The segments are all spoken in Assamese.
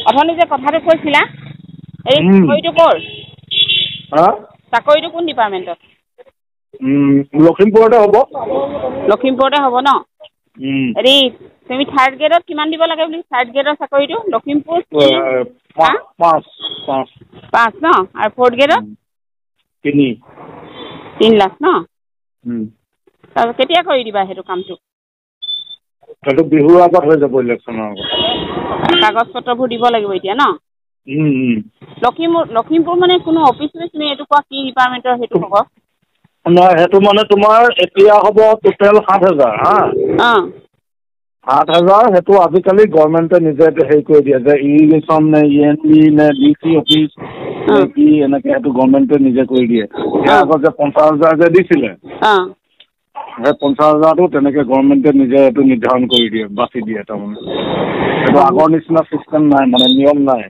অথনি যে কথাটো কৈছিলা এই চাকৰিটো ক'ৰ চাকৰিটো কোন ডিপাৰ্টমেণ্টত লখিমপুৰতে হ'ব ন হেৰি তুমি থাৰ্ড গ্ৰেডত কিমান দিব লাগে বুলি থাৰ্ড গ্ৰেডৰ চাকৰিটো লখিমপুৰ 5 ন আৰু ফ'ৰ্থ গ্ৰেডত 3 লাখ ন তাৰপিছত কেতিয়া কৰি দিবা সেইটো কামটো সেইটো বিহুৰ আগত হৈ যাব ইলেকশ্যনৰ আগত কাগজ পত্ৰবোৰ দিব লাগিব এতিয়া ন লখিমপুৰ মানে কোনো অফিচ তুমি এইটো কোৱা কি ডিপাৰ্টমেণ্টৰ সেইটো হ'ব নহয় সেইটো মানে তোমাৰ এতিয়া হ'ব টোটেল 7,000 অঁ 7,000 সেইটো আজিকালি গভৰ্ণমেণ্টে নিজে হেৰি কৰি দিয়ে যে ইৰিগেশ্যন নে ENP নে DC অফিচ নে কি এনেকৈ সেইটো গভৰ্ণমেণ্টে নিজে কৰি দিয়ে ইয়াৰ আগত যে 50,000 যে দিছিলে সেই 50,000টো তেনেকৈ গভৰ্ণমেণ্টে নিজে এইটো নিৰ্ধাৰণ কৰি দিয়ে বাছি দিয়ে তাৰমানে এইটো আগৰ নিচিনা চিষ্টেম নাই মানে নিয়ম নাই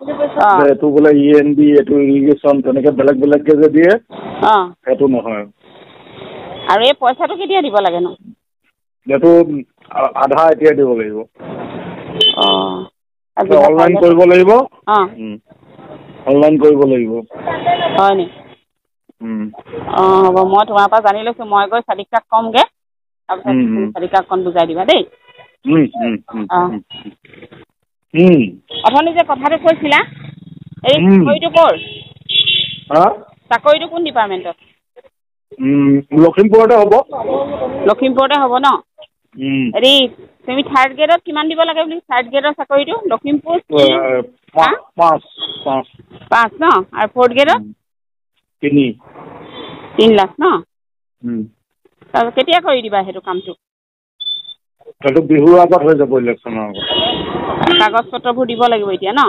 যে এইটো বোলে ENP এইটো ইৰিগেশ্যন তেনেকৈ বেলেগ বেলেগকৈ যে দিয়ে সেইটো নহয় আৰু এই পইচাটো কেতিয়া দিব লাগেনো এইটো আধা এতিয়া দিব লাগিব অনলাইন কৰিব লাগিব অনলাইন কৰিব লাগিব হয় নি হ'ব মই তোমাৰ পৰা জানি লৈছোঁ মই গৈ চালিকাক ক'মগৈ তাৰপিছত চালিকাকখন বুজাই দিবা দেই অথনি যে কথাটো কৈছিলা এই চাকৰিটো ক'ৰ চাকৰিটো কোন ডিপাৰ্টমেণ্টত লখিমপুৰতে হ'ব ন হেৰি তুমি থাৰ্ড গ্ৰেডত কিমান দিব লাগে বুলি থাৰ্ড গ্ৰেডৰ চাকৰিটো লখিমপুৰ 5 ন আৰু ফ'ৰ্থ গ্ৰেডত 3 লাখ ন তাৰপিছত কেতিয়া কৰি দিবা সেইটো কামটো সেইটো বিহুৰ আগত হৈ যাব ইলেকশ্যনৰ আগত কাগজ পত্ৰবোৰ দিব লাগিব এতিয়া ন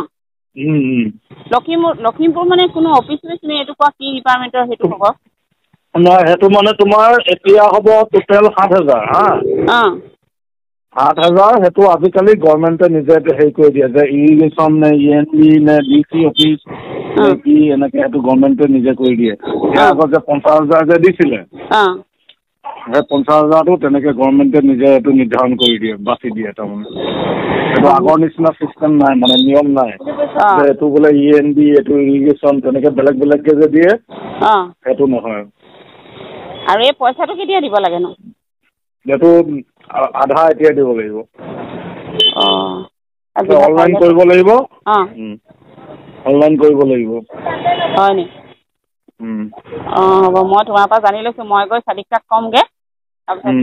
লখিমপুৰ মানে কোনো অফিচ তুমি এইটো কোৱা কি ডিপাৰ্টমেণ্টৰ সেইটো হ'ব নহয় সেইটো মানে তোমাৰ এতিয়া হ'ব টোটেল 7,000 7,000 সেইটো আজিকালি গভৰ্ণমেণ্টে নিজে হেৰি কৰি দিয়ে যে ইৰিগেশ্যন নে ENP নে DC অফিচ নে কি এনেকৈ সেইটো গভৰ্ণমেণ্টে নিজে কৰি দিয়ে ইয়াৰ আগত যে 50,000 যে দিছিলে সেই 50,000টো তেনেকৈ গভৰ্ণমেণ্টে নিজে এইটো নিৰ্ধাৰণ কৰি দিয়ে বাছি দিয়ে তাৰমানে এইটো আগৰ নিচিনা চিষ্টেম নাই মানে নিয়ম নাই যে এইটো বোলে ENP এইটো ইৰিগেশ্যন তেনেকৈ বেলেগ বেলেগকৈ যে দিয়ে সেইটো নহয় আৰু এই পইচাটো কেতিয়া দিব লাগেনো এইটো আধা এতিয়া দিব লাগিব অনলাইন কৰিব লাগিব অনলাইন কৰিব লাগিব হয় নি হ'ব মই তোমাৰ পৰা জানি লৈছোঁ মই গৈ চালিকাক ক'মগৈ তাৰপিছত